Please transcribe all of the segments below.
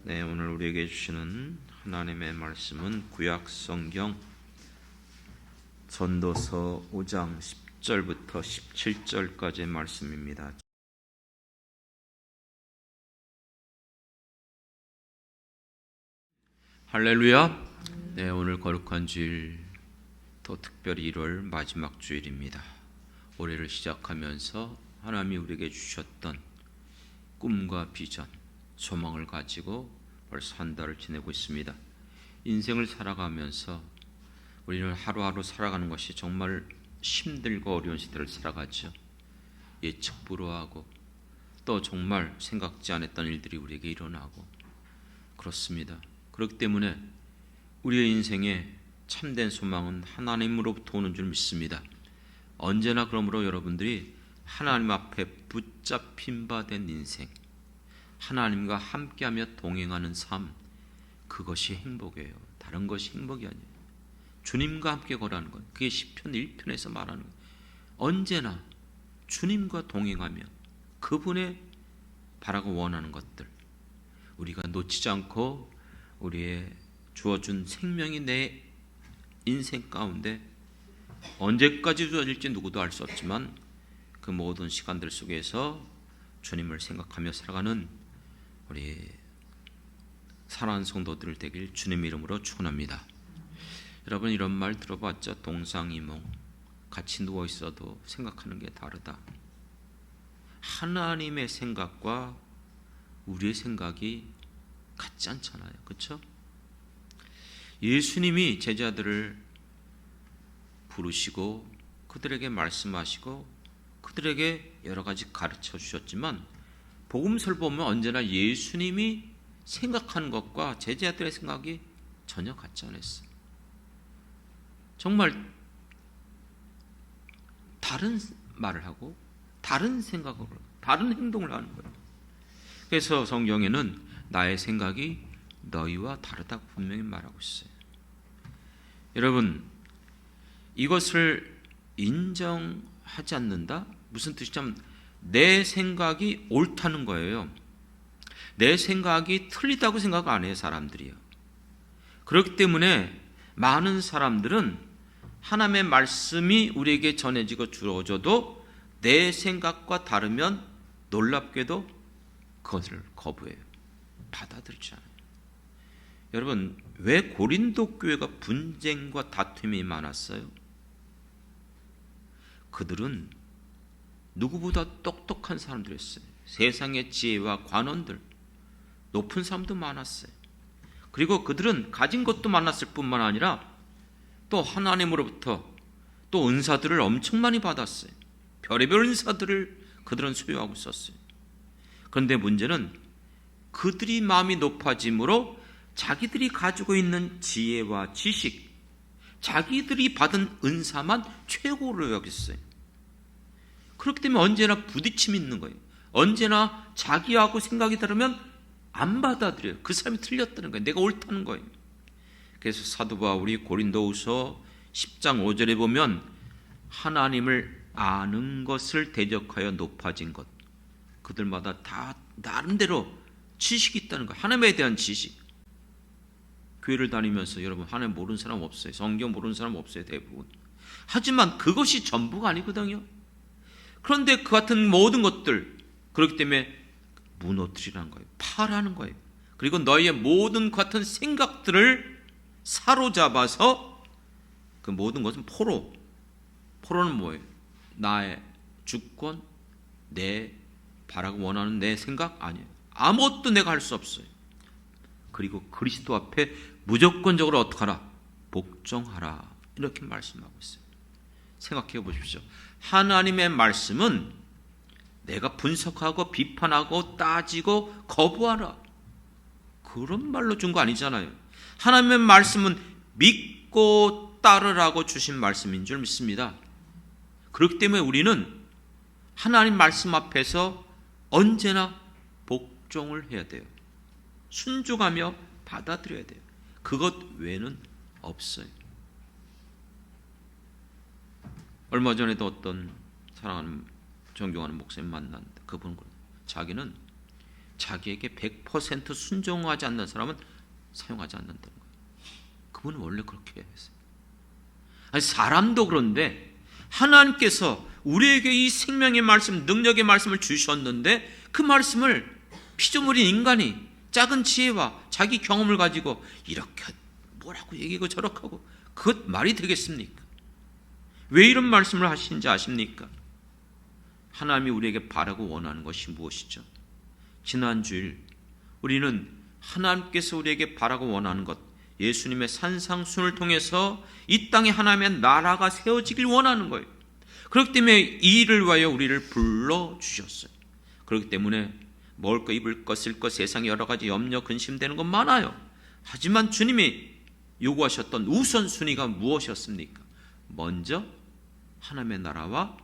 네, 오늘 우리에게 주시는 하나님의 말씀은 구약 성경 전도서 5장 10절부터 17절까지의 말씀입니다. 할렐루야. 네, 오늘 거룩한 주일, 더 특별히 1월 마지막 주일입니다. 올해를 시작하면서 하나님이 우리에게 주셨던 꿈과 비전, 소망을 가지고 벌써 한 달을 지내고 있습니다. 인생을 살아가면서 우리는 하루하루 살아가는 것이 정말 힘들고 어려운 시대를 살아가죠. 예측 불허하고 또 정말 생각지 않았던 일들이 우리에게 일어나고 그렇습니다. 그렇기 때문에 우리의 인생에 참된 소망은 하나님으로부터 오는 줄 믿습니다. 언제나 그러므로 여러분들이 하나님 앞에 붙잡힌 바 된 인생, 하나님과 함께하며 동행하는 삶, 그것이 행복이에요. 다른 것이 행복이 아니에요. 주님과 함께 걸어가는 것, 그게 시편 1편에서 말하는 거예요. 언제나 주님과 동행하며 그분의 바라고 원하는 것들, 우리가 놓치지 않고 우리의 주어준 생명이 내 인생 가운데 언제까지 주어질지 누구도 알 수 없지만 그 모든 시간들 속에서 주님을 생각하며 살아가는 우리 사랑하는 성도들 되길 주님 이름으로 축원합니다. 여러분, 이런 말 들어봤죠? 동상이몽. 같이 누워 있어도 생각하는 게 다르다. 하나님의 생각과 우리의 생각이 같지 않잖아요. 그렇죠? 예수님이 제자들을 부르시고 그들에게 말씀하시고 그들에게 여러 가지 가르쳐 주셨지만 복음서를 보면 언제나 예수님이 생각하는 것과 제자들의 생각이 전혀 같지 않았어요. 정말 다른 말을 하고 다른 생각을 하고 다른 행동을 하는 거예요. 그래서 성경에는 나의 생각이 너희와 다르다고 분명히 말하고 있어요. 여러분, 이것을 인정하지 않는다? 무슨 뜻이냐면 내 생각이 옳다는 거예요. 내 생각이 틀리다고 생각 안 해요, 사람들이요. 그렇기 때문에 많은 사람들은 하나님의 말씀이 우리에게 전해지고 주어져도 내 생각과 다르면 놀랍게도 그것을 거부해요. 받아들이지 않아요. 여러분, 왜 고린도 교회가 분쟁과 다툼이 많았어요? 그들은 누구보다 똑똑한 사람들이었어요. 세상의 지혜와 관원들, 높은 사람도 많았어요. 그리고 그들은 가진 것도 많았을 뿐만 아니라 또 하나님으로부터 또 은사들을 엄청 많이 받았어요. 별의별 은사들을 그들은 소유하고 있었어요. 그런데 문제는 그들이 마음이 높아짐으로 자기들이 가지고 있는 지혜와 지식, 자기들이 받은 은사만 최고로 여겼어요. 그렇기 때문에 언제나 부딪힘이 있는 거예요. 언제나 자기하고 생각이 다르면 안 받아들여요. 그 사람이 틀렸다는 거예요. 내가 옳다는 거예요. 그래서 사도 바울이 고린도후서 10장 5절에 보면 하나님을 아는 것을 대적하여 높아진 것, 그들마다 다 나름대로 지식이 있다는 거예요. 하나님에 대한 지식. 교회를 다니면서 여러분, 하나님 모르는 사람 없어요. 성경 모르는 사람 없어요, 대부분. 하지만 그것이 전부가 아니거든요. 그런데 그 같은 모든 것들, 그렇기 때문에 무너뜨리라는 거예요. 파라는 거예요. 그리고 너희의 모든 같은 생각들을 사로잡아서 그 모든 것은 포로는 뭐예요? 나의 주권, 내 바라고 원하는 내 생각 아니에요. 아무것도 내가 할 수 없어요. 그리고 그리스도 앞에 무조건적으로 어떻게 하라? 복종하라. 이렇게 말씀하고 있어요. 생각해 보십시오. 하나님의 말씀은 내가 분석하고 비판하고 따지고 거부하라, 그런 말로 준 거 아니잖아요. 하나님의 말씀은 믿고 따르라고 주신 말씀인 줄 믿습니다. 그렇기 때문에 우리는 하나님 말씀 앞에서 언제나 복종을 해야 돼요. 순종하며 받아들여야 돼요. 그것 외에는 없어요. 얼마 전에도 어떤 사랑하는 존경하는 목사님 만났는데 그분은 자기는 자기에게 100% 순종하지 않는 사람은 사용하지 않는다는 거예요. 그분은 원래 그렇게 했어요. 아니, 사람도 그런데 하나님께서 우리에게 이 생명의 말씀, 능력의 말씀을 주셨는데 그 말씀을 피조물인 인간이 작은 지혜와 자기 경험을 가지고 이렇게 뭐라고 얘기하고 저렇게 하고 그것 말이 되겠습니까? 왜 이런 말씀을 하시는지 아십니까? 하나님이 우리에게 바라고 원하는 것이 무엇이죠? 지난 주일 우리는 하나님께서 우리에게 바라고 원하는 것, 예수님의 산상순을 통해서 이 땅에 하나님의 나라가 세워지길 원하는 거예요. 그렇기 때문에 이 일을 위하여 우리를 불러주셨어요. 그렇기 때문에 먹을 거, 입을 거, 쓸 거, 세상에 여러 가지 염려, 근심되는 건 많아요. 하지만 주님이 요구하셨던 우선순위가 무엇이었습니까? 먼저 하나님의 나라와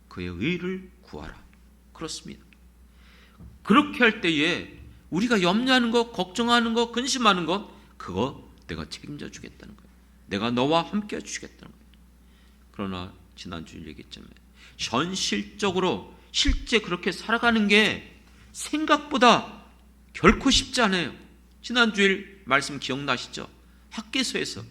그의 의를 구하라. 그렇습니다. 그렇게 할 때에 우리가 염려하는 것, 걱정하는 것, 근심하는 것, 그거 내가 책임져 주겠다는 거예요. 내가 너와 함께 해주겠다는 거예요. 그러나 지난주에 얘기했잖아요. 현실적으로 실제 그렇게 살아가는 게 생각보다 결코 쉽지 않아요. 지난주일 말씀 기억나시죠? 학개소에서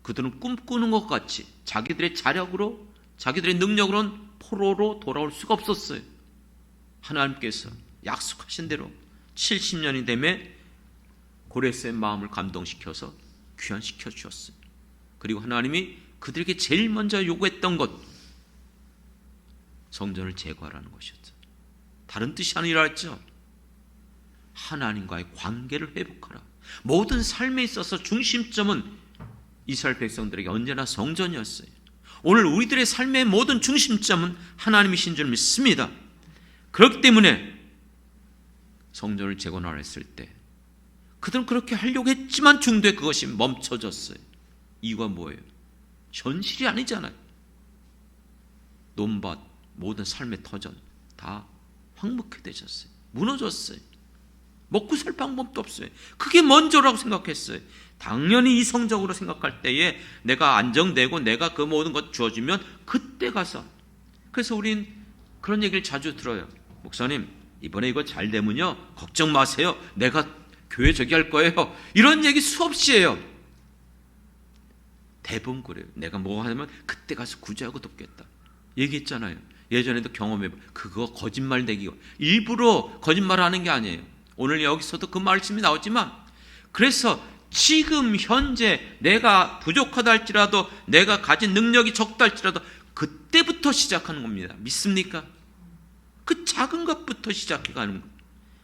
그들은 꿈꾸는 것 같이 자기들의 자력으로, 자기들의 능력으로는 포로로 돌아올 수가 없었어요. 하나님께서 약속하신 대로 70년이 되매 고레스의 마음을 감동시켜서 귀환시켜 주셨어요. 그리고 하나님이 그들에게 제일 먼저 요구했던 것, 성전을 제거하라는 것이었죠. 다른 뜻이 아니라 했죠. 하나님과의 관계를 회복하라. 모든 삶에 있어서 중심점은 이스라엘 백성들에게 언제나 성전이었어요. 오늘 우리들의 삶의 모든 중심점은 하나님이신 줄 믿습니다. 그렇기 때문에 성전을 재건하라 했을 때 그들은 그렇게 하려고 했지만 중도에 그것이 멈춰졌어요. 이유가 뭐예요? 현실이 아니잖아요. 논밭, 모든 삶의 터전 다 황무해되셨어요. 무너졌어요. 먹고 살 방법도 없어요. 그게 먼저라고 생각했어요. 당연히 이성적으로 생각할 때에 내가 안정되고 내가 그 모든 것 주어지면 그때 가서, 그래서 우린 그런 얘기를 자주 들어요. 목사님, 이번에 이거 잘 되면요 걱정 마세요. 내가 교회 저기 할 거예요. 이런 얘기 수없이 해요. 대부분 그래요. 내가 뭐 하면 그때 가서 구제하고 돕겠다 얘기했잖아요. 예전에도 경험해. 그거 거짓말 내기고 일부러 거짓말하는 게 아니에요. 오늘 여기서도 그 말씀이 나오지만, 그래서 지금 현재 내가 부족하다 할지라도, 내가 가진 능력이 적다 할지라도 그때부터 시작하는 겁니다. 믿습니까? 그 작은 것부터 시작해 가는 거예요.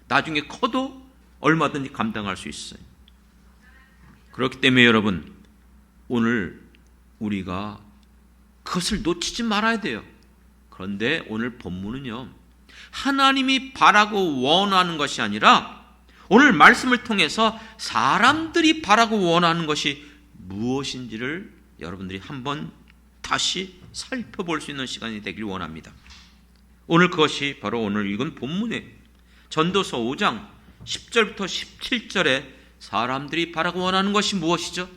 나중에 커도 얼마든지 감당할 수 있어요. 그렇기 때문에 여러분, 오늘 우리가 그것을 놓치지 말아야 돼요. 그런데 오늘 본문은요, 하나님이 바라고 원하는 것이 아니라 오늘 말씀을 통해서 사람들이 바라고 원하는 것이 무엇인지를 여러분들이 한번 다시 살펴볼 수 있는 시간이 되길 원합니다. 오늘 그것이 바로 오늘 읽은 본문에 전도서 5장 10절부터 17절에 사람들이 바라고 원하는 것이 무엇이죠?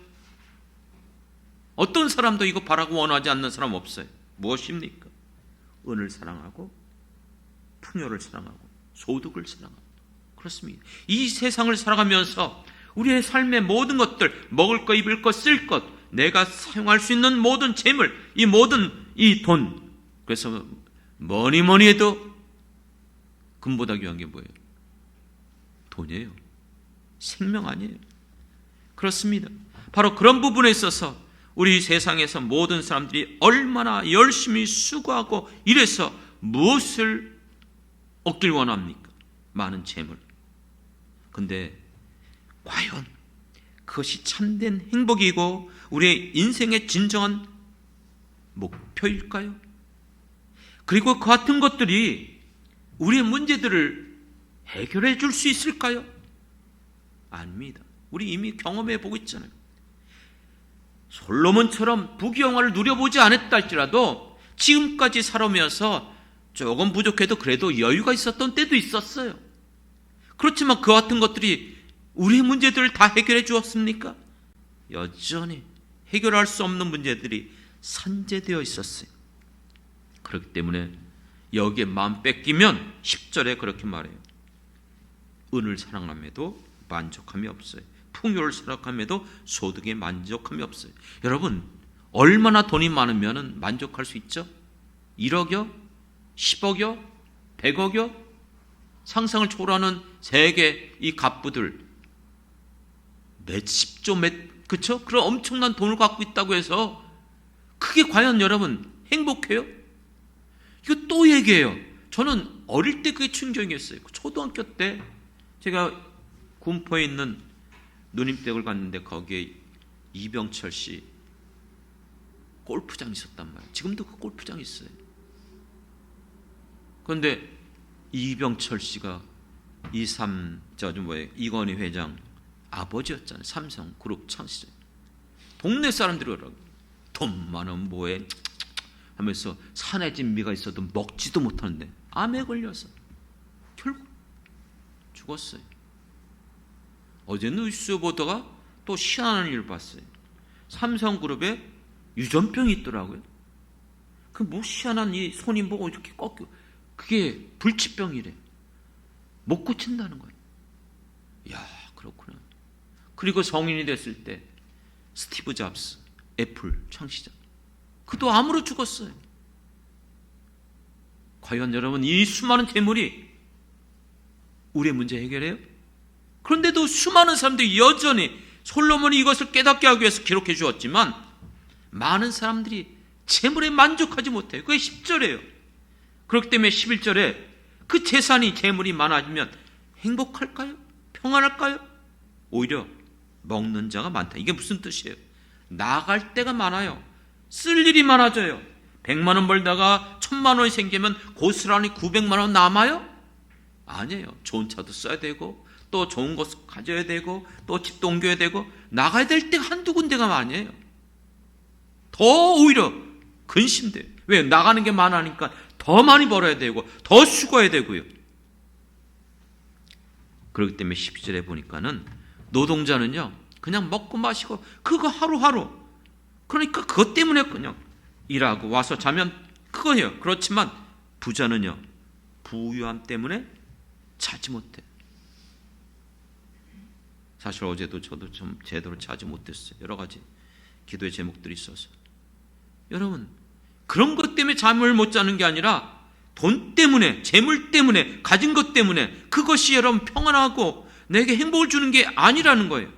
어떤 사람도 이거 바라고 원하지 않는 사람 없어요. 무엇입니까? 은을 사랑하고 풍요를 사랑하고 소득을 사랑하고. 그렇습니다. 이 세상을 살아가면서 우리의 삶의 모든 것들, 먹을 것, 입을 것, 쓸 것, 내가 사용할 수 있는 모든 재물, 이 모든 이 돈, 그래서 뭐니 해도 금보다 귀한 게 뭐예요? 돈이에요. 생명 아니에요. 그렇습니다. 바로 그런 부분에 있어서 우리 세상에서 모든 사람들이 얼마나 열심히 수고하고 일해서 무엇을 얻길 원합니까? 많은 재물. 근데 과연 그것이 참된 행복이고 우리의 인생의 진정한 목표일까요? 그리고 그 같은 것들이 우리의 문제들을 해결해 줄 수 있을까요? 아닙니다. 우리 이미 경험해 보고 있잖아요. 솔로몬처럼 부귀영화를 누려보지 않았다 할지라도 지금까지 살아오면서 조금 부족해도 그래도 여유가 있었던 때도 있었어요. 그렇지만 그 같은 것들이 우리의 문제들을 다 해결해 주었습니까? 여전히 해결할 수 없는 문제들이 산재되어 있었어요. 그렇기 때문에 여기에 마음 뺏기면 10절에 그렇게 말해요. 은을 사랑함에도 만족함이 없어요. 풍요를 사랑함에도 소득에 만족함이 없어요. 여러분, 얼마나 돈이 많으면 만족할 수 있죠? 1억여? 10억여? 100억여? 상상을 초월하는 세계 이 갑부들 몇십조 그쵸? 그런 엄청난 돈을 갖고 있다고 해서 그게 과연 여러분 행복해요? 이거 또 얘기해요. 저는 어릴 때 그게 충격이었어요. 초등학교 때 제가 군포에 있는 누님댁을 갔는데 거기에 이병철 씨 골프장이 있었단 말이에요. 지금도 그 골프장이 있어요. 그런데 이병철 씨가 이건희 회장 아버지였잖아요. 삼성그룹 창시자. 동네 사람들이 오라고 돈 많으면 뭐해 하면서 산에 진미가 있어도 먹지도 못하는데 암에 걸려서 결국 죽었어요. 어제 뉴스 보다가 또 희한한 일을 봤어요. 삼성그룹에 유전병이 있더라고요. 그 뭐 희한한 이 손이 뭐 이렇게 꺾여. 그게 불치병이래. 못 고친다는 거예요. 이야, 그렇구나. 그리고 성인이 됐을 때 스티브 잡스, 애플 창시자. 그도 암으로 죽었어요. 과연 여러분 이 수많은 재물이 우리의 문제 해결해요? 그런데도 수많은 사람들이 여전히 솔로몬이 이것을 깨닫게 하기 위해서 기록해 주었지만 많은 사람들이 재물에 만족하지 못해요. 그게 10절이에요. 그렇기 때문에 11절에 그 재산이 재물이 많아지면 행복할까요? 평안할까요? 오히려 먹는 자가 많다. 이게 무슨 뜻이에요? 나갈 데가 많아요. 쓸 일이 많아져요. 100만 원 벌다가 1000만 원이 생기면 고스란히 900만 원 남아요? 아니에요. 좋은 차도 써야 되고 또 좋은 것 가져야 되고 또 집도 옮겨야 되고 나가야 될 데가 한두 군데가 아니에요. 더 오히려 근심돼요. 왜? 나가는 게 많으니까 더 많이 벌어야 되고 더 수고해야 되고요. 그렇기 때문에 12절에 보니까는 노동자는요 그냥 먹고 마시고 그거 하루하루 그러니까 그것 때문에 그냥 일하고 와서 자면 그거예요. 그렇지만 부자는요 부유함 때문에 자지 못해. 사실 어제도 저도 좀 제대로 자지 못했어요. 여러 가지 기도의 제목들이 있어서. 여러분 그런 것 때문에 잠을 못 자는 게 아니라 돈 때문에 재물 때문에 가진 것 때문에 그것이 여러분 평안하고 내게 행복을 주는 게 아니라는 거예요.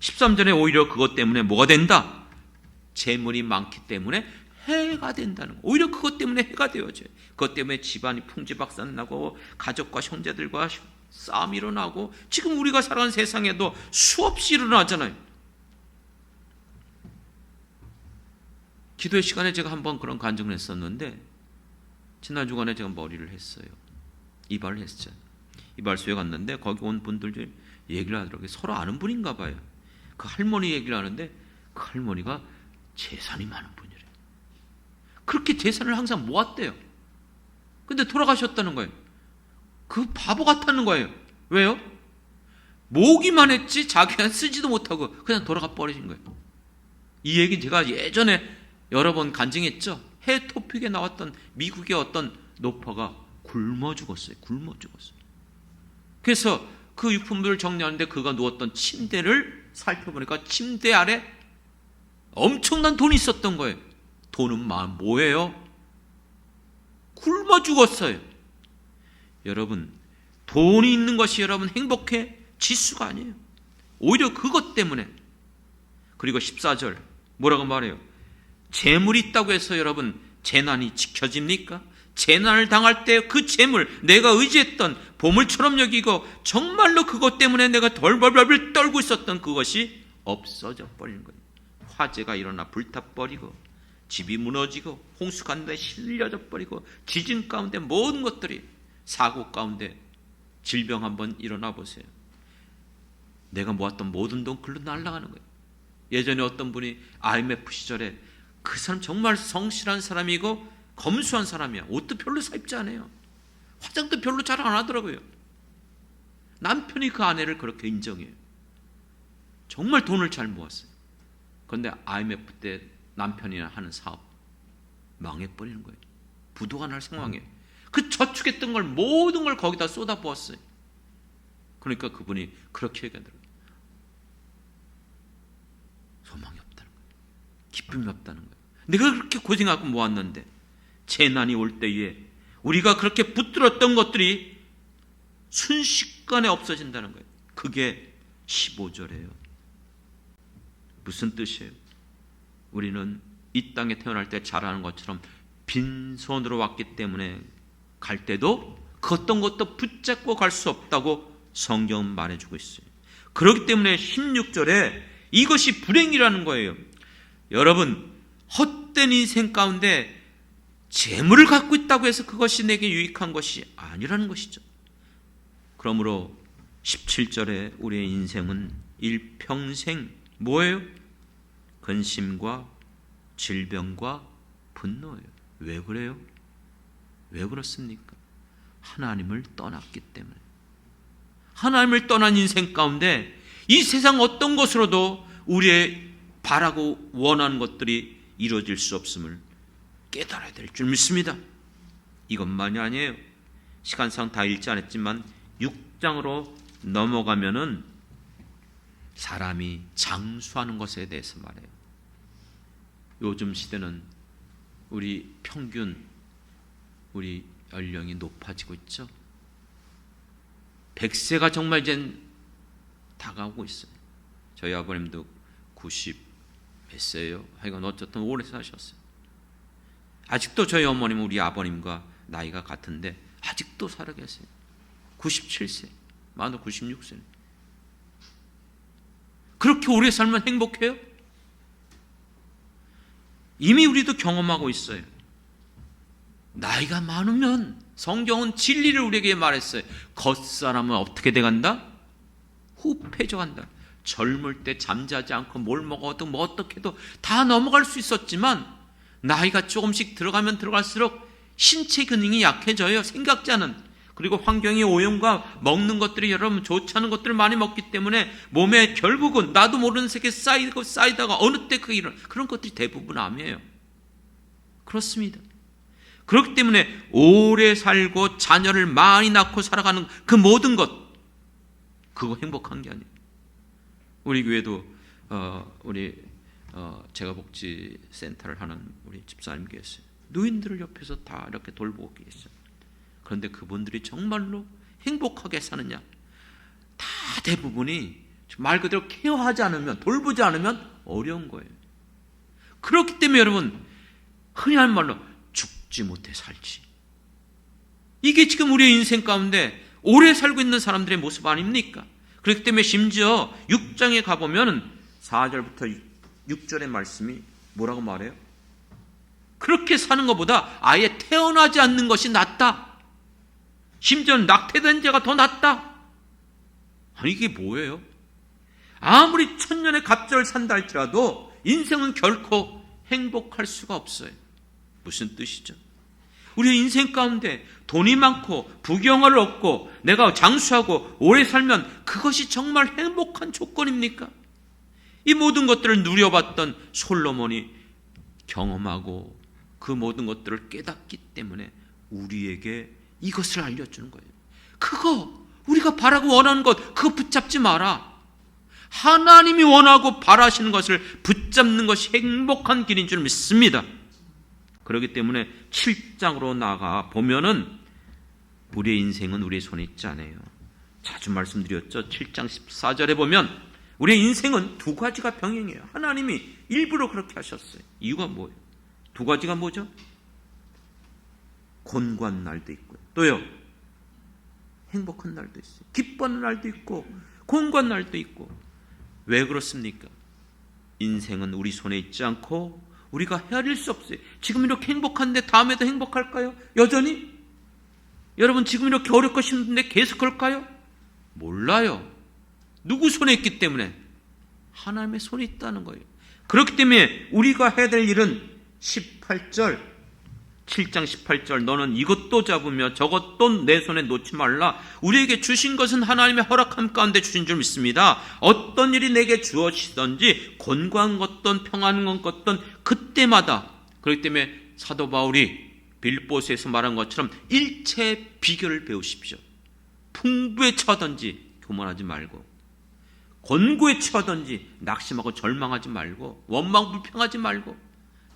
13절에 오히려 그것 때문에 뭐가 된다? 재물이 많기 때문에 해가 된다는 거예요. 오히려 그것 때문에 해가 되어져요. 그것 때문에 집안이 풍지박산 나고 가족과 형제들과 싸움이 일어나고 지금 우리가 살아가는 세상에도 수없이 일어나잖아요. 기도의 시간에 제가 한번 그런 간증을 했었는데 지난 주간에 제가 머리를 했어요. 이발을 했죠. 이발소에 갔는데 거기 온 분들 중에 얘기를 하더라고요. 서로 아는 분인가 봐요. 그 할머니 얘기를 하는데 그 할머니가 재산이 많은 분이래요. 그렇게 재산을 항상 모았대요. 근데 돌아가셨다는 거예요. 그 바보 같다는 거예요. 왜요? 모으기만 했지 자기가 쓰지도 못하고 그냥 돌아가 버리신 거예요. 이 얘기 제가 예전에 여러 번 간증했죠. 해외 토픽에 나왔던 미국의 어떤 노파가 굶어 죽었어요. 굶어 죽었어요. 그래서 그 유품들을 정리하는데 그가 누웠던 침대를 살펴보니까 침대 아래 엄청난 돈이 있었던 거예요. 돈은 뭐예요? 굶어 죽었어요. 여러분 돈이 있는 것이 여러분 행복해? 지수가 아니에요. 오히려 그것 때문에. 그리고 14절 뭐라고 말해요? 재물이 있다고 해서 여러분 재난이 지켜집니까? 재난을 당할 때 그 재물 내가 의지했던 보물처럼 여기고 정말로 그것 때문에 내가 덜벌벌 떨고 있었던 그것이 없어져 버리는 거예요. 화재가 일어나 불타버리고 집이 무너지고 홍수 가운데 실려져 버리고 지진 가운데 모든 것들이 사고 가운데 질병 한번 일어나 보세요. 내가 모았던 모든 돈 글로 날아가는 거예요. 예전에 어떤 분이 IMF 시절에 그 사람 정말 성실한 사람이고 검소한 사람이야. 옷도 별로 사 입지 않아요. 화장도 별로 잘 안 하더라고요. 남편이 그 아내를 그렇게 인정해요. 정말 돈을 잘 모았어요. 그런데 IMF 때 남편이 하는 사업 망해버리는 거예요. 부도가 날 상황이에요. 그 저축했던 걸 모든 걸 거기다 쏟아부었어요. 그러니까 그분이 그렇게 얘기하더라고요. 소망이 없다는 거예요. 기쁨이 없다는 거예요. 내가 그렇게 고생하고 모았는데 재난이 올 때에 우리가 그렇게 붙들었던 것들이 순식간에 없어진다는 거예요. 그게 15절이에요. 무슨 뜻이에요? 우리는 이 땅에 태어날 때 잘하는 것처럼 빈손으로 왔기 때문에 갈 때도 그 어떤 것도 붙잡고 갈 수 없다고 성경은 말해주고 있어요. 그렇기 때문에 16절에 이것이 불행이라는 거예요. 여러분, 헛된 인생 가운데 재물을 갖고 있다고 해서 그것이 내게 유익한 것이 아니라는 것이죠. 그러므로 17절에 우리의 인생은 일평생 뭐예요? 근심과 질병과 분노예요. 왜 그래요? 왜 그렇습니까? 하나님을 떠났기 때문에. 하나님을 떠난 인생 가운데 이 세상 어떤 것으로도 우리의 바라고 원하는 것들이 이루어질 수 없음을 깨달아야 될 줄 믿습니다. 이것만이 아니에요. 시간상 다 읽지 않았지만 6장으로 넘어가면은 사람이 장수하는 것에 대해서 말해요. 요즘 시대는 우리 평균 우리 연령이 높아지고 있죠. 100세가 정말 이제 다가오고 있어요. 저희 아버님도 90 몇 세예요. 하여간 어쨌든 오래 사셨어요. 아직도 저희 어머님은 우리 아버님과 나이가 같은데 아직도 살아계세요. 97세, 많아 96세. 그렇게 오래 살면 행복해요? 이미 우리도 경험하고 있어요. 나이가 많으면 성경은 진리를 우리에게 말했어요. 겉사람은 어떻게 돼간다? 후패져간다. 젊을 때 잠자지 않고 뭘 먹어도 뭐 어떻게 해도 다 넘어갈 수 있었지만 나이가 조금씩 들어가면 들어갈수록 신체 기능이 약해져요. 생각지 않은. 그리고 환경의 오염과 먹는 것들이 여러분 좋지 않은 것들을 많이 먹기 때문에 몸에 결국은 나도 모르는 새끼 쌓이다가 어느 때 그런 것들이 대부분 암이에요. 그렇습니다. 그렇기 때문에 오래 살고 자녀를 많이 낳고 살아가는 그 모든 것, 그거 행복한 게 아니에요. 우리 교회도 제가 복지센터를 하는 우리 집사님 계세요. 노인들을 옆에서 다 이렇게 돌보고 계세요. 그런데 그분들이 정말로 행복하게 사느냐? 다 대부분이 말 그대로 케어하지 않으면, 돌보지 않으면 어려운 거예요. 그렇기 때문에 여러분, 흔히 하는 말로 죽지 못해 살지. 이게 지금 우리의 인생 가운데 오래 살고 있는 사람들의 모습 아닙니까? 그렇기 때문에 심지어 6장에 가보면 4절부터 6절의 말씀이 뭐라고 말해요? 그렇게 사는 것보다 아예 태어나지 않는 것이 낫다. 심지어 낙태된 자가 더 낫다. 아니 이게 뭐예요? 아무리 천년의 갑절을 산다 할지라도 인생은 결코 행복할 수가 없어요. 무슨 뜻이죠? 우리의 인생 가운데 돈이 많고 부경화를 얻고 내가 장수하고 오래 살면 그것이 정말 행복한 조건입니까? 이 모든 것들을 누려봤던 솔로몬이 경험하고 그 모든 것들을 깨닫기 때문에 우리에게 이것을 알려주는 거예요. 그거 우리가 바라고 원하는 것 그거 붙잡지 마라. 하나님이 원하고 바라시는 것을 붙잡는 것이 행복한 길인 줄 믿습니다. 그렇기 때문에 7장으로 나가 보면은 우리의 인생은 우리의 손에 있지 않아요. 자주 말씀드렸죠. 7장 14절에 보면 우리의 인생은 두 가지가 병행해요. 하나님이 일부러 그렇게 하셨어요. 이유가 뭐예요? 두 가지가 뭐죠? 곤고한 날도 있고요. 또요. 행복한 날도 있어요. 기뻐하는 날도 있고 곤고한 날도 있고. 왜 그렇습니까? 인생은 우리 손에 있지 않고 우리가 헤아릴 수 없어요. 지금 이렇게 행복한데 다음에도 행복할까요? 여전히? 여러분 지금 이렇게 어렵고 힘든데 계속 그럴까요? 몰라요. 누구 손에 있기 때문에? 하나님의 손에 있다는 거예요. 그렇기 때문에 우리가 해야 될 일은 7장 18절 너는 이것도 잡으며 저것도 내 손에 놓지 말라. 우리에게 주신 것은 하나님의 허락함 가운데 주신 줄 믿습니다. 어떤 일이 내게 주어지든지 곤고한 것든 평안한 것든 그때마다. 그렇기 때문에 사도 바울이 빌보스에서 말한 것처럼 일체의 비결을 배우십시오. 풍부에 처하든지 도만하지 말고, 곤고에 처하든지 낙심하고 절망하지 말고, 원망불평하지 말고,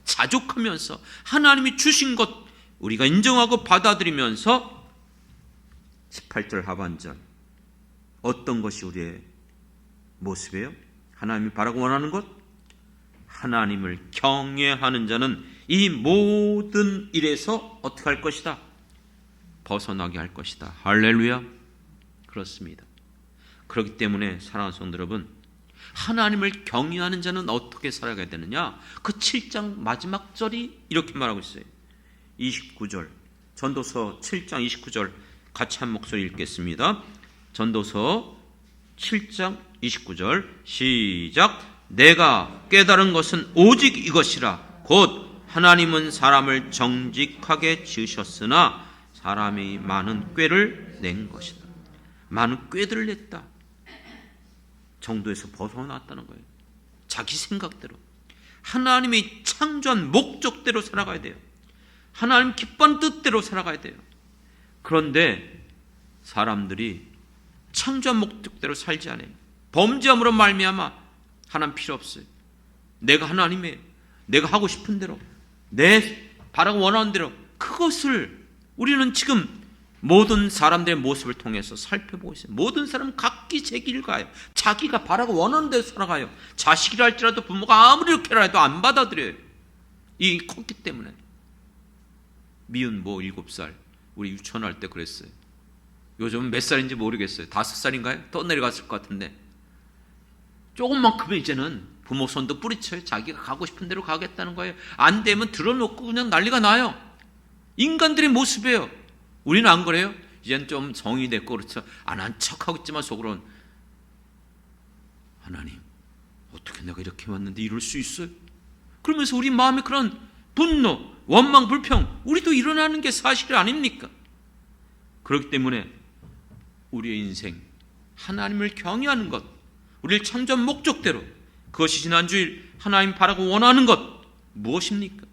자족하면서 하나님이 주신 것 우리가 인정하고 받아들이면서 18절 하반절, 어떤 것이 우리의 모습이에요? 하나님이 바라고 원하는 것? 하나님을 경외하는 자는 이 모든 일에서 어떻게 할 것이다? 벗어나게 할 것이다. 할렐루야. 그렇습니다. 그렇기 때문에 사랑하는 성도 여러분, 하나님을 경외하는 자는 어떻게 살아가야 되느냐? 그 7장 마지막 절이 이렇게 말하고 있어요. 29절, 전도서 7장 29절 같이 한 목소리 읽겠습니다. 전도서 7장 29절 시작. 내가 깨달은 것은 오직 이것이라. 곧 하나님은 사람을 정직하게 지으셨으나 사람이 많은 꾀를 낸 것이다. 많은 꾀들을 냈다. 정도에서 벗어났다는 거예요. 자기 생각대로. 하나님이 창조한 목적대로 살아가야 돼요. 하나님 기뻐하는 뜻대로 살아가야 돼요. 그런데 사람들이 창조한 목적대로 살지 않아요. 범죄함으로 말미암아 하나님 필요 없어요. 내가 하나님의, 내가 하고 싶은 대로, 내 바라고 원하는 대로, 그것을 우리는 지금 모든 사람들의 모습을 통해서 살펴보고 있어요. 모든 사람은 각기 제 길을 가요. 자기가 바라고 원하는 대로 살아가요. 자식이라 할지라도 부모가 아무리 이렇게 해도 안 받아들여요. 이 컸기 때문에. 미운 7살 우리 유치원 할 때 그랬어요. 요즘은 몇 살인지 모르겠어요. 5살인가요? 또 내려갔을 것 같은데, 조금만 크면 이제는 부모 손도 뿌리쳐요. 자기가 가고 싶은 대로 가겠다는 거예요. 안 되면 들어놓고 그냥 난리가 나요. 인간들의 모습이에요. 우리는 안 그래요? 이제는 좀 성이 됐고 그렇죠. 안 한 척하고 있지만 속으로는 하나님, 어떻게 내가 이렇게 왔는데 이럴 수 있어요? 그러면서 우리 마음에 그런 분노, 원망, 불평, 우리도 일어나는 게 사실 아닙니까? 그렇기 때문에 우리의 인생, 하나님을 경외하는 것, 우리를 창조한 목적대로, 그것이 지난주일 하나님 바라고 원하는 것 무엇입니까?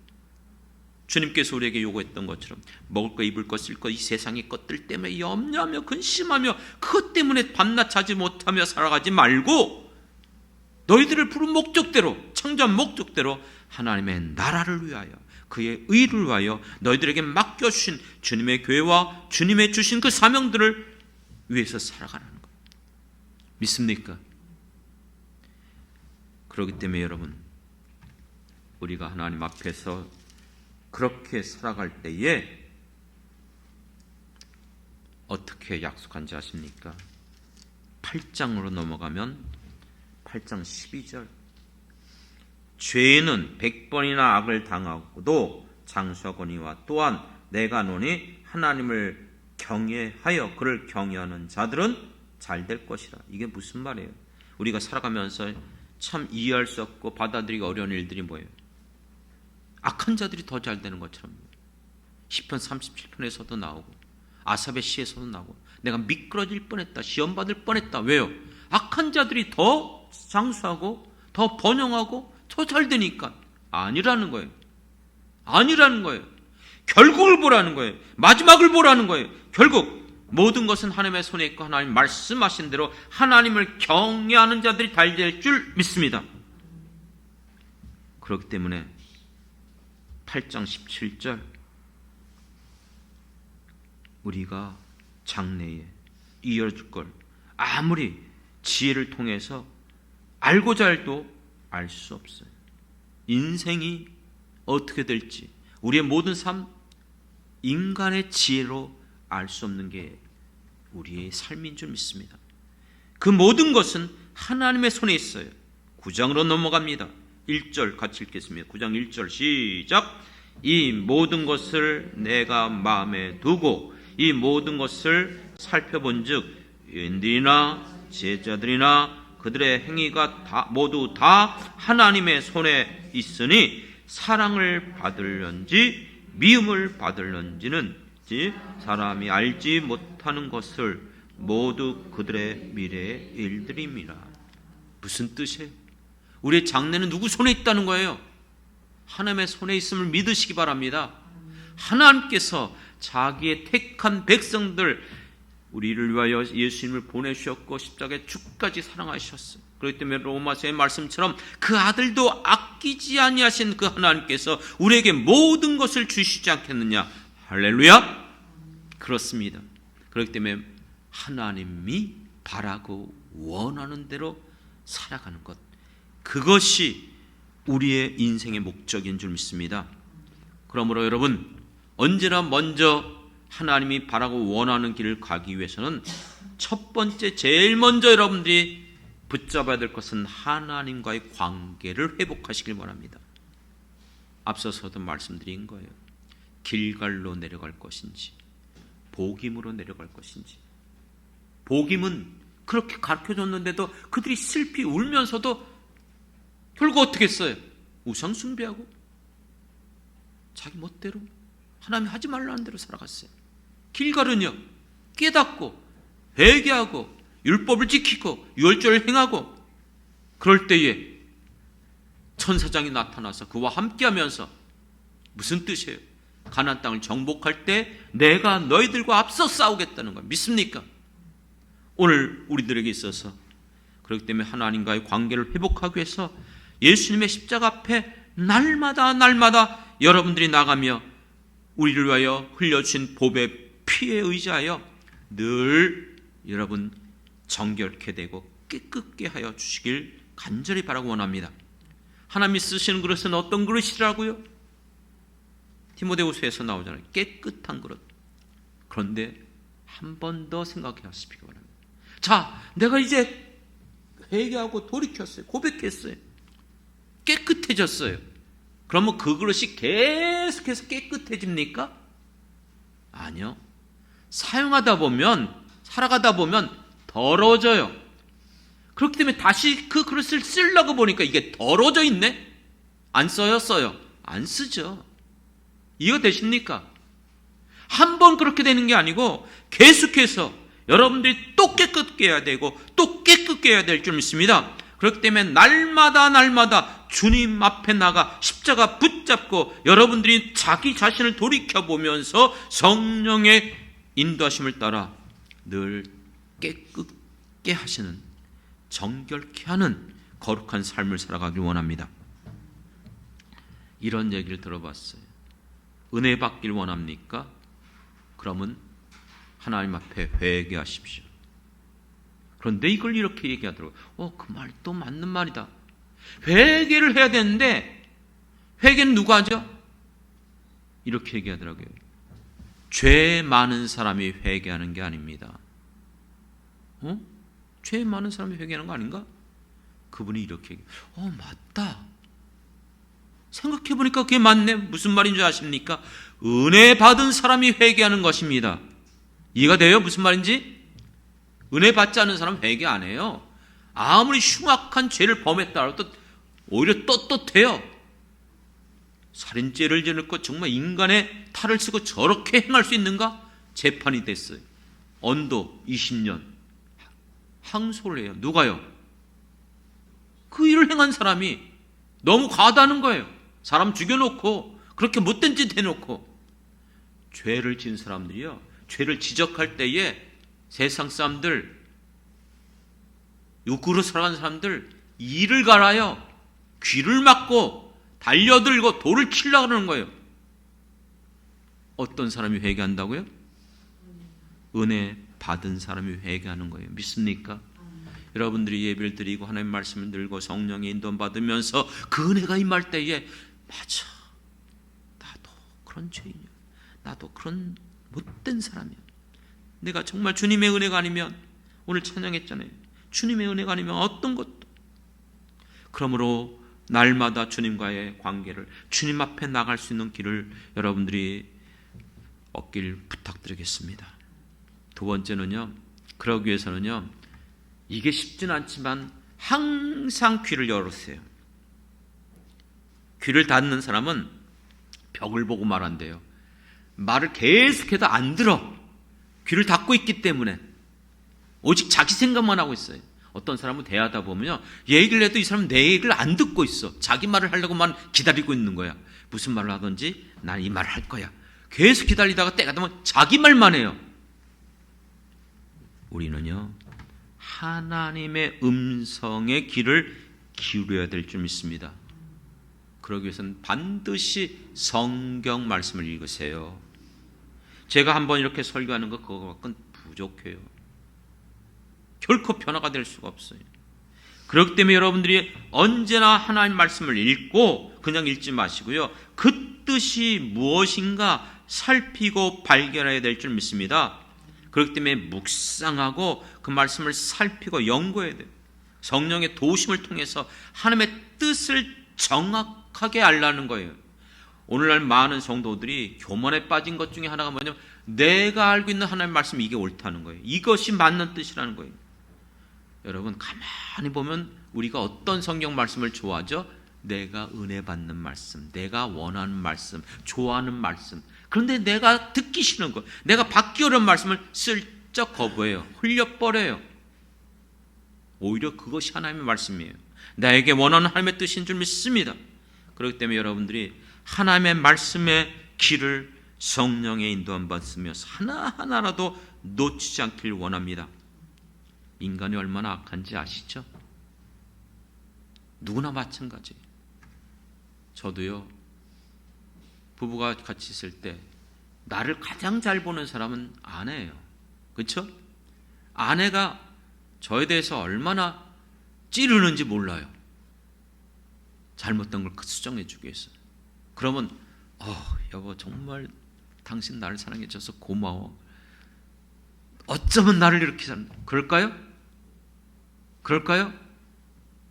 주님께서 우리에게 요구했던 것처럼 먹을 것, 입을 것, 쓸 것, 이 세상의 것들 때문에 염려하며 근심하며 그것 때문에 밤낮 자지 못하며 살아가지 말고, 너희들을 부른 목적대로, 창조한 목적대로 하나님의 나라를 위하여, 그의 의를 위하여 너희들에게 맡겨주신 주님의 교회와 주님의 주신 그 사명들을 위해서 살아가는 것. 믿습니까? 그렇기 때문에 여러분, 우리가 하나님 앞에서 그렇게 살아갈 때에 어떻게 약속한지 아십니까? 8장으로 넘어가면 8장 12절, 죄는 100번이나 악을 당하고도 장수하거니와 또한 내가 노니 하나님을 경외하여 그를 경외하는 자들은 잘 될 것이라. 이게 무슨 말이에요? 우리가 살아가면서 참 이해할 수 없고 받아들이기 어려운 일들이 뭐예요? 악한 자들이 더 잘 되는 것처럼 시편 37편에서도 나오고 아삽의 시에서도 나오고, 내가 미끄러질 뻔했다, 시험 받을 뻔했다. 왜요? 악한 자들이 더 장수하고 더 번영하고 더 잘 되니까. 아니라는 거예요. 아니라는 거예요. 결국을 보라는 거예요. 마지막을 보라는 거예요. 결국 모든 것은 하나님의 손에 있고 하나님 말씀하신 대로 하나님을 경외하는 자들이 잘 될 줄 믿습니다. 그렇기 때문에 8장 17절, 우리가 장래에 이어줄 걸 아무리 지혜를 통해서 알고자 해도 알 수 없어요. 인생이 어떻게 될지, 우리의 모든 삶, 인간의 지혜로 알 수 없는 게 우리의 삶인 줄 믿습니다. 그 모든 것은 하나님의 손에 있어요. 9장으로 넘어갑니다. 1절 같이 읽겠습니다. 9장 1절 시작. 이 모든 것을 내가 마음에 두고 이 모든 것을 살펴본즉 유인들이나 지혜자들이나 그들의 행위가 모두 다 하나님의 손에 있으니 사랑을 받을런지 미움을 받을런지는 사람이 알지 못하는 것을 모두 그들의 미래의 일들입니다. 무슨 뜻이에요? 우리의 장래는 누구 손에 있다는 거예요? 하나님의 손에 있음을 믿으시기 바랍니다. 하나님께서 자기의 택한 백성들, 우리를 위하여 예수님을 보내주셨고 십자가에 죽까지 사랑하셨어요. 그렇기 때문에 로마서의 말씀처럼 그 아들도 아끼지 아니하신 그 하나님께서 우리에게 모든 것을 주시지 않겠느냐. 할렐루야. 그렇습니다. 그렇기 때문에 하나님이 바라고 원하는 대로 살아가는 것, 그것이 우리의 인생의 목적인 줄 믿습니다. 그러므로 여러분, 언제나 먼저 하나님이 바라고 원하는 길을 가기 위해서는 첫 번째, 제일 먼저 여러분들이 붙잡아야 될 것은 하나님과의 관계를 회복하시길 원합니다. 앞서서도 말씀드린 거예요. 길갈로 내려갈 것인지 복임으로 내려갈 것인지. 복임은 그렇게 가르쳐줬는데도 그들이 슬피 울면서도 결국 어떻게 했어요? 우상 숭배하고 자기 멋대로 하나님이 하지 말라는 대로 살아갔어요. 길갈은요, 깨닫고 회개하고 율법을 지키고 유월절을 행하고, 그럴 때에 천사장이 나타나서 그와 함께하면서, 무슨 뜻이에요? 가나안 땅을 정복할 때 내가 너희들과 앞서 싸우겠다는 거 믿습니까? 오늘 우리들에게 있어서 그렇기 때문에 하나님과의 관계를 회복하기 위해서 예수님의 십자가 앞에 날마다 여러분들이 나가며 우리를 위하여 흘려주신 복의 피에 의지하여 늘 여러분 정결케 되고 깨끗게 하여 주시길 간절히 바라고 원합니다. 하나님이 쓰시는 그릇은 어떤 그릇이라고요? 디모데후서에서 나오잖아요. 깨끗한 그릇. 그런데 한 번 더 생각해 보시기 바랍니다. 자, 내가 이제 회개하고 돌이켰어요. 고백했어요. 깨끗해졌어요. 그러면 그 그릇이 계속해서 깨끗해집니까? 아니요. 사용하다 보면, 살아가다 보면 더러워져요. 그렇기 때문에 다시 그 그릇을 쓰려고 보니까 이게 더러워져 있네? 안 써요? 써요? 안 쓰죠. 이해가 되십니까? 한 번 그렇게 되는 게 아니고 계속해서 여러분들이 또 깨끗게 해야 되고 또 깨끗게 해야 될 줄 믿습니다. 그렇기 때문에 날마다 주님 앞에 나가 십자가 붙잡고 여러분들이 자기 자신을 돌이켜보면서 성령의 인도하심을 따라 늘 깨끗게 하시는, 정결케 하는 거룩한 삶을 살아가길 원합니다. 이런 얘기를 들어봤어요. 은혜 받길 원합니까? 그러면 하나님 앞에 회개하십시오. 그런데 이걸 이렇게 얘기하더라고요. 그 말 또 맞는 말이다. 회개를 해야 되는데 회개는 누가 하죠? 이렇게 얘기하더라고요. 죄 많은 사람이 회개하는 게 아닙니다. 죄 많은 사람이 회개하는 거 아닌가? 그분이 이렇게 얘기해요. 맞다. 생각해보니까 그게 맞네. 무슨 말인 줄 아십니까? 은혜 받은 사람이 회개하는 것입니다. 이해가 돼요? 무슨 말인지? 은혜 받지 않은 사람은 회개 안 해요. 아무리 흉악한 죄를 범했다 하더라도 오히려 떳떳해요. 살인죄를 지었고 정말 인간의 탈을 쓰고 저렇게 행할 수 있는가? 재판이 됐어요. 언도 20년 항소를 해요. 누가요? 그 일을 행한 사람이 너무 과하다는 거예요. 사람 죽여놓고 그렇게 못된 짓 해놓고. 죄를 지은 사람들이요, 죄를 지적할 때에 세상 사람들, 육구로 살아가는 사람들 이를 갈아요. 귀를 막고 달려들고 돌을 치려고 그러는 거예요. 어떤 사람이 회개한다고요? 은혜 받은 사람이 회개하는 거예요. 믿습니까? 여러분들이 예배를 드리고 하나님 말씀을 들고 성령의 인도 받으면서 그 은혜가 임할 때에, 맞아, 나도 그런 죄인이야, 나도 그런 못된 사람이야, 내가 정말 주님의 은혜가 아니면, 오늘 찬양했잖아요, 주님의 은혜가 아니면 어떤 것도. 그러므로 날마다 주님과의 관계를, 주님 앞에 나갈 수 있는 길을 여러분들이 얻길 부탁드리겠습니다. 두 번째는요, 그러기 위해서는요, 이게 쉽지는 않지만 항상 귀를 열으세요. 귀를 닫는 사람은 벽을 보고 말한대요. 말을 계속해도 안 들어. 귀를 닫고 있기 때문에 오직 자기 생각만 하고 있어요. 어떤 사람은 대하다 보면요, 얘기를 해도 이 사람은 내 얘기를 안 듣고 있어. 자기 말을 하려고만 기다리고 있는 거야. 무슨 말을 하든지 난 이 말을 할 거야. 계속 기다리다가 때가 되면 자기 말만 해요. 우리는요 하나님의 음성의 귀를 기울여야 될 줄 믿습니다. 그러기 위해서는 반드시 성경 말씀을 읽으세요. 제가 한번 이렇게 설교하는 거 그거밖에 부족해요. 결코 변화가 될 수가 없어요. 그렇기 때문에 여러분들이 언제나 하나님 말씀을 읽고 그냥 읽지 마시고요, 그 뜻이 무엇인가 살피고 발견해야 될 줄 믿습니다. 그렇기 때문에 묵상하고 그 말씀을 살피고 연구해야 돼요. 성령의 도우심을 통해서 하나님의 뜻을 정확하게 알라는 거예요. 오늘날 많은 성도들이 교만에 빠진 것 중에 하나가 뭐냐면 내가 알고 있는 하나님의 말씀이 이게 옳다는 거예요. 이것이 맞는 뜻이라는 거예요. 여러분 가만히 보면 우리가 어떤 성경 말씀을 좋아하죠? 내가 은혜 받는 말씀, 내가 원하는 말씀, 좋아하는 말씀. 그런데 내가 듣기 싫은 거, 내가 받기 어려운 말씀을 슬쩍 거부해요. 흘려버려요. 오히려 그것이 하나님의 말씀이에요. 나에게 원하는 하나님의 뜻인 줄 믿습니다. 그렇기 때문에 여러분들이 하나님의 말씀의 길을 성령의 인도함 받으며 하나하나라도 놓치지 않길 원합니다. 인간이 얼마나 악한지 아시죠? 누구나 마찬가지예요. 저도요, 부부가 같이 있을 때 나를 가장 잘 보는 사람은 아내예요. 그렇죠? 아내가 저에 대해서 얼마나 찌르는지 몰라요. 잘못된 걸 수정해 주기 위해서. 그러면 여보 정말 당신 나를 사랑해 줘서 고마워. 어쩌면 나를 이렇게 사는 그럴까요? 그럴까요?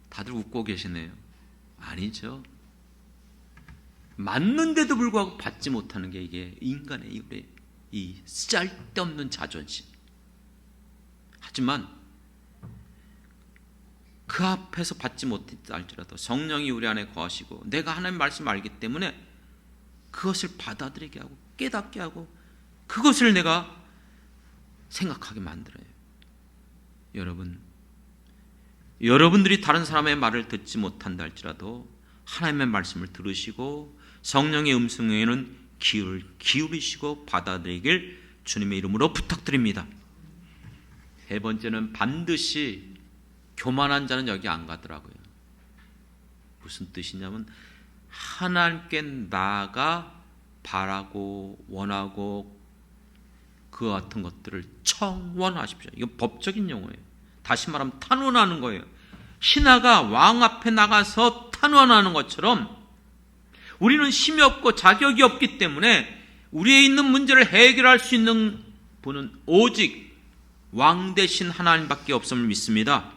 다들 웃고 계시네요. 아니죠. 맞는데도 불구하고 받지 못하는 게 이게 인간의 이 쓸데없는 자존심. 하지만 그 앞에서 받지 못했다 할지라도 성령이 우리 안에 거하시고 내가 하나님의 말씀을 알기 때문에 그것을 받아들이게 하고 깨닫게 하고 그것을 내가 생각하게 만들어요. 여러분들이 다른 사람의 말을 듣지 못한다 할지라도 하나님의 말씀을 들으시고 성령의 음성에는 귀를 기울이시고 받아들이길 주님의 이름으로 부탁드립니다. 세 번째는 반드시 교만한 자는 여기 안 가더라고요. 무슨 뜻이냐면 하나님께 나아가 바라고 원하고 그 같은 것들을 청원하십시오. 이건 법적인 용어예요. 다시 말하면 탄원하는 거예요. 신하가 왕 앞에 나가서 탄원하는 것처럼 우리는 힘이 없고 자격이 없기 때문에 우리에 있는 문제를 해결할 수 있는 분은 오직 왕 대신 하나님밖에 없음을 믿습니다.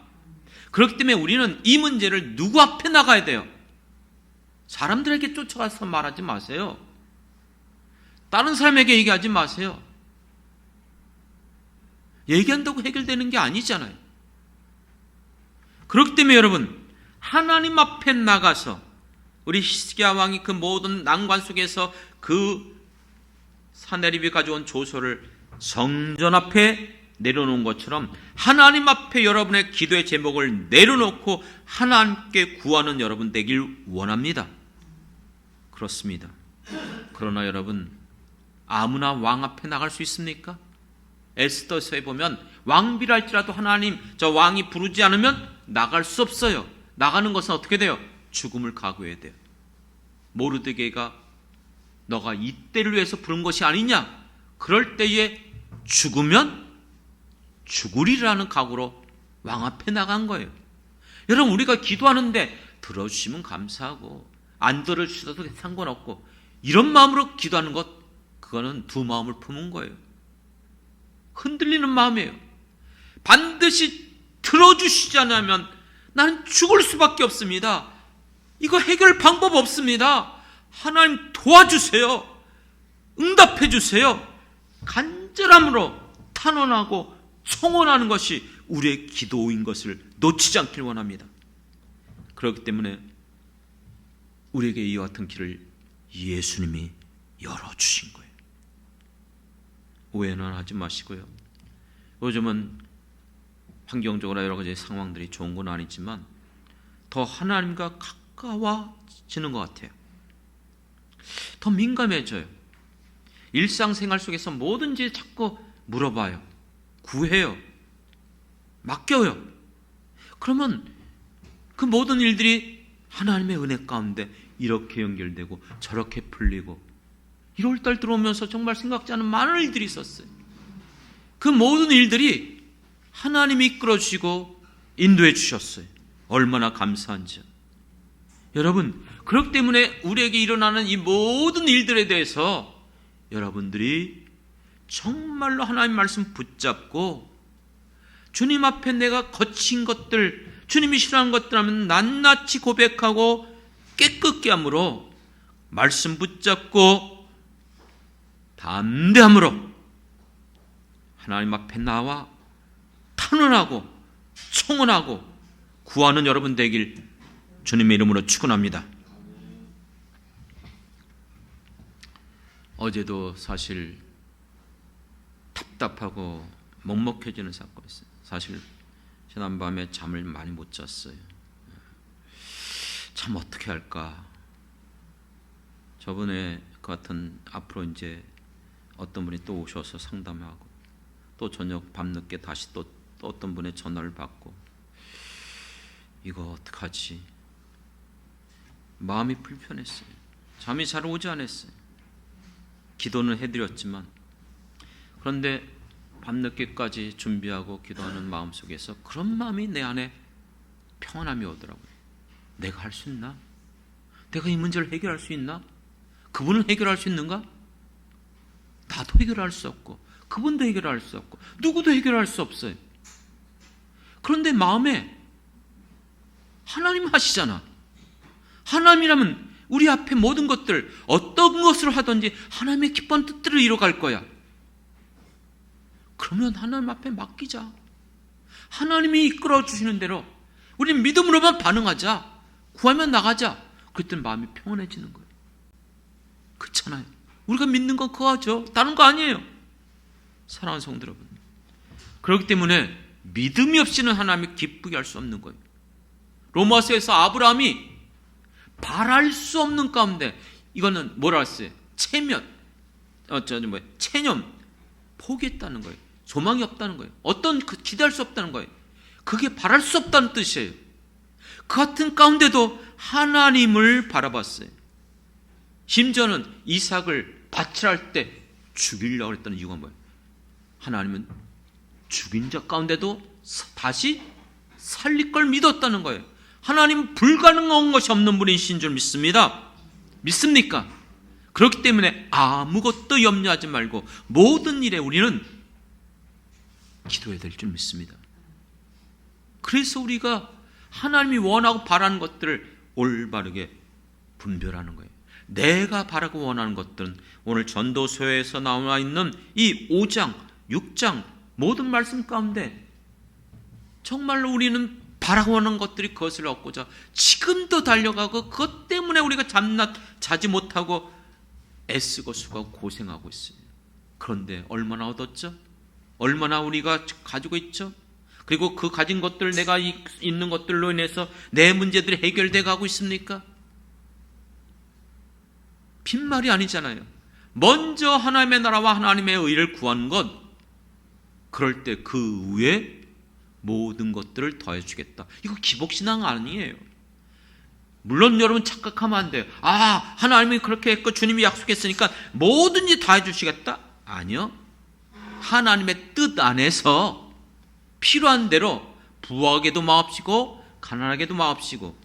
그렇기 때문에 우리는 이 문제를 누구 앞에 나가야 돼요? 사람들에게 쫓아가서 말하지 마세요. 다른 사람에게 얘기하지 마세요. 얘기한다고 해결되는 게 아니잖아요. 그렇기 때문에 여러분 하나님 앞에 나가서 우리 히스기야 왕이 그 모든 난관 속에서 그 사내립이 가져온 조서를 성전 앞에 내려놓은 것처럼 하나님 앞에 여러분의 기도의 제목을 내려놓고 하나님께 구하는 여러분 되길 원합니다. 그렇습니다. 그러나 여러분 아무나 왕 앞에 나갈 수 있습니까? 에스더서에 보면 왕비랄지라도 하나님 저 왕이 부르지 않으면 나갈 수 없어요. 나가는 것은 어떻게 돼요? 죽음을 각오해야 돼요. 모르드게가 너가 이때를 위해서 부른 것이 아니냐? 그럴 때에 죽으면 죽으리라는 각오로 왕 앞에 나간 거예요. 여러분 우리가 기도하는데 들어주시면 감사하고 안 들어주셔도 상관없고 이런 마음으로 기도하는 것 그거는 두 마음을 품은 거예요. 흔들리는 마음이에요. 반드시 들어주시지 않으면 나는 죽을 수밖에 없습니다. 이거 해결 방법 없습니다. 하나님 도와주세요. 응답해 주세요. 간절함으로 탄원하고 청원하는 것이 우리의 기도인 것을 놓치지 않길 원합니다. 그렇기 때문에 우리에게 이와 같은 길을 예수님이 열어주신 거예요. 오해는 하지 마시고요. 요즘은 환경적으로 여러 가지 상황들이 좋은 건 아니지만 더 하나님과 가까워지는 것 같아요. 더 민감해져요. 일상생활 속에서 뭐든지 자꾸 물어봐요. 구해요. 맡겨요. 그러면 그 모든 일들이 하나님의 은혜 가운데 이렇게 연결되고 저렇게 풀리고 1월달 들어오면서 정말 생각지 않은 많은 일들이 있었어요. 그 모든 일들이 하나님이 이끌어 주시고 인도해 주셨어요. 얼마나 감사한지요. 여러분, 그렇기 때문에 우리에게 일어나는 이 모든 일들에 대해서 여러분들이 정말로 하나님 말씀 붙잡고 주님 앞에 내가 거친 것들, 주님이 싫어하는 것들 하면 낱낱이 고백하고 깨끗게 함으로 말씀 붙잡고 담대함으로 하나님 앞에 나와 탄원하고 청원하고 구하는 여러분 되길 주님의 이름으로 축원합니다. 어제도 사실 답답하고 먹먹해지는 사건이 있어요. 사실 지난밤에 잠을 많이 못 잤어요. 참 어떻게 할까. 저번에 같은 앞으로 이제 어떤 분이 또 오셔서 상담하고 또 저녁 밤늦게 다시 또 어떤 분의 전화를 받고 이거 어떡하지. 마음이 불편했어요. 잠이 잘 오지 않았어요. 기도는 해드렸지만 그런데 밤늦게까지 준비하고 기도하는 마음속에서 그런 마음이 내 안에 평안함이 오더라고요. 내가 할 수 있나? 내가 이 문제를 해결할 수 있나? 그분은 해결할 수 있는가? 나도 해결할 수 없고 그분도 해결할 수 없고 누구도 해결할 수 없어요. 그런데 마음에 하나님 하시잖아. 하나님이라면 우리 앞에 모든 것들 어떤 것을 하든지 하나님의 기쁜 뜻대로 이뤄갈 거야. 그러면 하나님 앞에 맡기자. 하나님이 이끌어 주시는 대로 우리는 믿음으로만 반응하자. 구하면 나가자. 그때 마음이 평온해지는 거예요. 그렇잖아요. 우리가 믿는 건 그거죠. 다른 거 아니에요. 사랑하는 성도 여러분, 그렇기 때문에 믿음이 없이는 하나님이 기쁘게 할 수 없는 거예요. 로마서에서 아브라함이 바랄 수 없는 가운데 이거는 뭐라 했어요? 체념, 포기했다는 거예요. 소망이 없다는 거예요. 기대할 수 없다는 거예요. 그게 바랄 수 없다는 뜻이에요. 그 같은 가운데도 하나님을 바라봤어요. 심지어는 이삭을 바칠할 때 죽이려고 했다는 이유가 뭐예요? 하나님은 죽인 자 가운데도 다시 살릴 걸 믿었다는 거예요. 하나님은 불가능한 것이 없는 분이신 줄 믿습니다. 믿습니까? 그렇기 때문에 아무것도 염려하지 말고 모든 일에 우리는 기도해야 될 줄 믿습니다. 그래서 우리가 하나님이 원하고 바라는 것들을 올바르게 분별하는 거예요. 내가 바라고 원하는 것들은 오늘 전도서에서 나와 있는 이 5장, 6장 모든 말씀 가운데 정말로 우리는 바라고 하는 것들이 그것을 얻고자 지금도 달려가고 그것 때문에 우리가 자지 못하고 애쓰고 수고하고 고생하고 있어요. 그런데 얼마나 얻었죠? 얼마나 우리가 가지고 있죠? 그리고 그 가진 것들, 내가 있는 것들로 인해서 내 문제들이 해결돼 가고 있습니까? 빈말이 아니잖아요. 먼저 하나님의 나라와 하나님의 의를 구하는 것, 그럴 때 그 위에 모든 것들을 더해 주겠다. 이거 기복신앙 아니에요. 물론 여러분 착각하면 안 돼요. 하나님이 그렇게 했고 주님이 약속했으니까 뭐든지 다 해주시겠다? 아니요. 하나님의 뜻 안에서 필요한 대로 부하게도 마옵시고 가난하게도 마옵시고,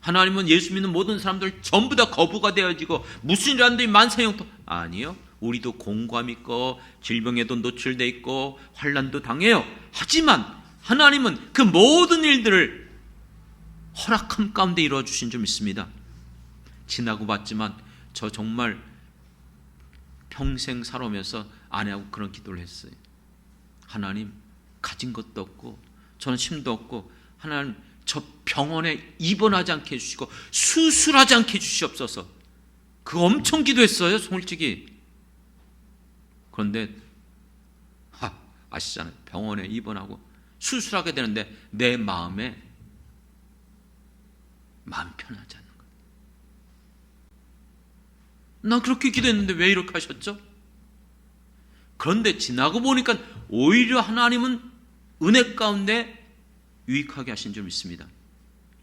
하나님은 예수 믿는 모든 사람들 전부 다 거부가 되어지고 무슨 일 하는데 만사형통, 아니요. 우리도 공고함 있고 질병에도 노출돼 있고 환난도 당해요. 하지만 하나님은 그 모든 일들을 허락함 가운데 이루어 주신 줄 믿습니다. 지나고 봤지만 저 정말 평생 살아오면서 아내하고 그런 기도를 했어요. 하나님, 가진 것도 없고 저는 힘도 없고 하나님 저 병원에 입원하지 않게 해주시고 수술하지 않게 해주시옵소서. 그거 엄청 기도했어요, 솔직히. 그런데 아시잖아요. 병원에 입원하고 수술하게 되는데 내 마음이 편하지 않는 거예요. 나 그렇게 기도했는데 왜 이렇게 하셨죠? 그런데 지나고 보니까 오히려 하나님은 은혜 가운데 유익하게 하신 줄 믿습니다.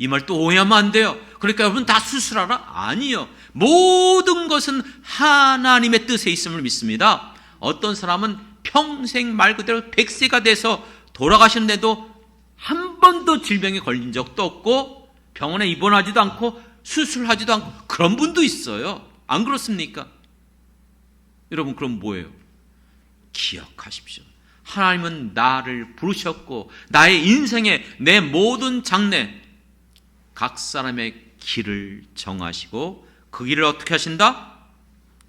이 말 또 오해하면 안 돼요. 그러니까 여러분 다 수술하라? 아니요. 모든 것은 하나님의 뜻에 있음을 믿습니다. 어떤 사람은 평생 말 그대로 100세가 돼서 돌아가셨는데도 한 번도 질병에 걸린 적도 없고 병원에 입원하지도 않고 수술하지도 않고 그런 분도 있어요. 안 그렇습니까? 여러분 그럼 뭐예요? 기억하십시오. 하나님은 나를 부르셨고 나의 인생에 내 모든 장래 각 사람의 길을 정하시고 그 길을 어떻게 하신다?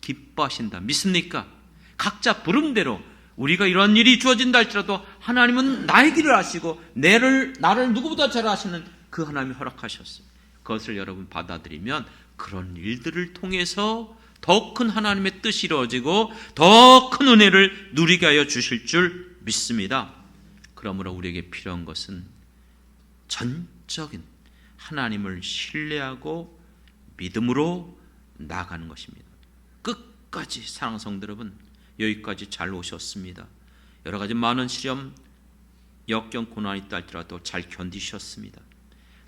기뻐하신다. 믿습니까? 각자 부름대로 우리가 이런 일이 주어진다 할지라도 하나님은 나의 길을 아시고 나를 누구보다 잘 아시는 그 하나님이 허락하셨어요. 그것을 여러분 받아들이면 그런 일들을 통해서 더 큰 하나님의 뜻이 이루어지고 더 큰 은혜를 누리게 하여 주실 줄 믿습니다. 그러므로 우리에게 필요한 것은 전적인 하나님을 신뢰하고 믿음으로 나아가는 것입니다. 끝까지 사랑하는 성도 여러분, 여기까지 잘 오셨습니다. 여러 가지 많은 시험, 역경, 고난이 있다 할지라도 잘 견디셨습니다.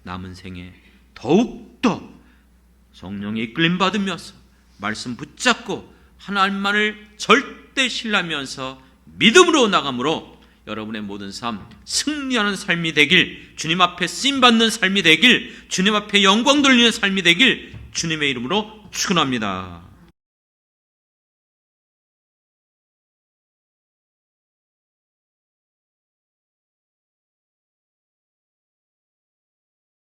남은 생에 더욱더 성령의 이끌림 받으면서 말씀 붙잡고 하나님만을 절대 신뢰하면서 믿음으로 나감으로 여러분의 모든 삶 승리하는 삶이 되길, 주님 앞에 쓰임받는 삶이 되길, 주님 앞에 영광 돌리는 삶이 되길 주님의 이름으로 축원합니다.